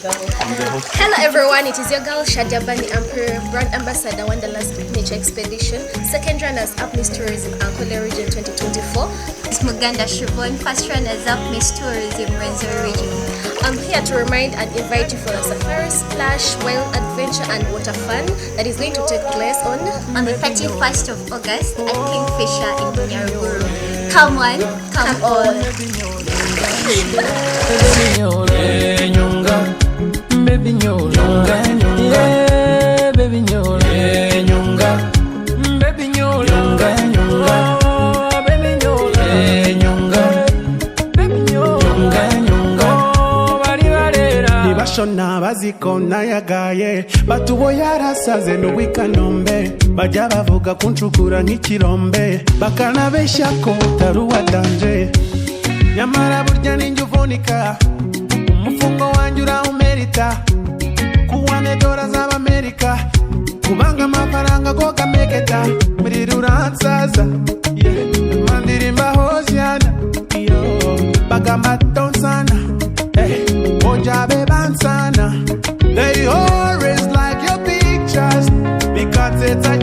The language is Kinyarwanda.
Hello everyone, it is your girl Shadabani Emperor, brand ambassador Wanderlust Nature Expedition, second runners-up Miss Tourism Ankole Region 2024. It's Muganda Shivon, first runners-up Miss Tourism Rwenzori Region. I'm here to remind and invite you for a safari, splash, wild adventure and water fun that is going to take place on the 31st of August at Kingfisher in Nyoola. Come on, come on. Baby Nyoola, yeah, baby Nyoola, Nyonga, baby Nyoola, Nyonga, baby Nyoola, Nyonga, baby Nyoola, Nyonga, bari barera. Nibashona bazikona yagaye, batubo yarasaze n'ubikanombe, bajya bavuga kunshukura nk'ikirombe, bakanabeshya ko taruwa danje, nyamara burya ninjye uvunika. Umufungo wanjye uraumerita $200 z'Amerika kubanga amafaranga go kameketa muri ruransaza mandirimba hosiana bagamba tonsana ojabe bansana they always like your pictures because it's a